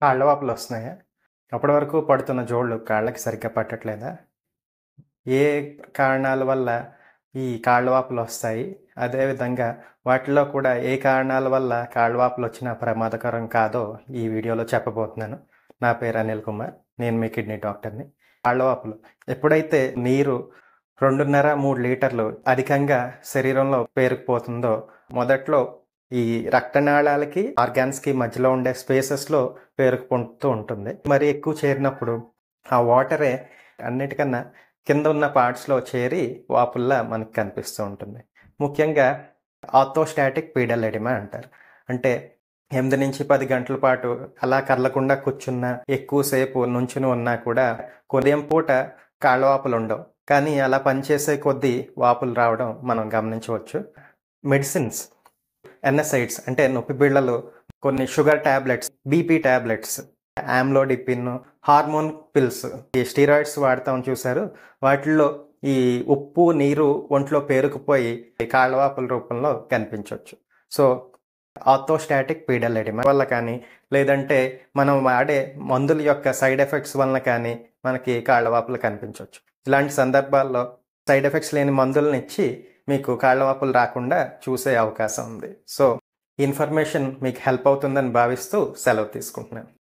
కాళ్ళ వాపులొస్తున్నాయా? అప్పటి వరకు పడుతున్న జోళ్ళు కాళ్ళకి సరిగ్గా పట్టట్లేదా? ఏ కారణాల వల్ల ఈ కాళ్ళ వాపులొస్తాయి? అదేవిధంగా వాటిలో కూడా ఏ కారణాల వల్ల కాళ్ళ వాపులొచ్చినా ప్రమాదకరం కాదో ఈ వీడియోలో చెప్పబోతున్నాను. నా పేరు అనిల్ కుమార్. నేను మీ కిడ్నీ డాక్టర్‌ని. కాళ్ళ వాపులు ఎప్పుడైతే నీరు 2.5, 3 లీటర్లు అధికంగా శరీరంలో పేరుకుపోతుందో మొదట్లో ఈ రక్తనాళాలకి, ఆర్గాన్స్‌కి మధ్యలో ఉండే స్పేసెస్‌లో పేరుకుపోతూ ఉంటుంది. మరి ఎక్కువ చేరినప్పుడు ఆ వాటరే అన్నిటికన్నా కింద ఉన్న పార్ట్స్‌లో చేరి వాపుల్లా మనకు కనిపిస్తూ ఉంటుంది. ముఖ్యంగా ఆర్థోస్టాటిక్ పీడల్ ఎడిమా అంటారు. అంటే 8-10 గంటల పాటు అలా కదలకుండా కూర్చున్నా, ఎక్కువసేపు నుంచుని ఉన్నా కూడా ఉదయం పూట కాళ్ళ వాపులుండవు. కానీ అలా పనిచేసే కొద్దీ వాపులు రావడం మనం గమనించవచ్చు. మెడిసిన్స్, ఎన్ఎసైడ్స్ అంటే నొప్పి బిళ్ళలు, కొన్ని sugar tablets, BP tablets, amlodipine, hormone pills, ఈ స్టీరాయిడ్స్ వాడతాం చూసారు. వాటిల్లో ఈ ఉప్పు, నీరు ఒంట్లో పేరుకుపోయి కాళ్ళవాపుల రూపంలో కనిపించవచ్చు. సో ఆర్థోస్టాటిక్ పీడల్ ఎడిమా వల్ల కానీ, లేదంటే మనం వాడే మందుల యొక్క సైడ్ ఎఫెక్ట్స్ వలన కానీ మనకి కాళ్ళవాపులు కనిపించవచ్చు. ఇలాంటి సందర్భాల్లో సైడ్ ఎఫెక్ట్స్ లేని మందులను ఇచ్చి మీకు కాళ్ళవాపులు రాకుండా చూసే అవకాశం ఉంది. సో ఇన్ఫర్మేషన్ మీకు హెల్ప్ అవుతుందని భావిస్తూ సెలవు తీసుకుంటున్నాను.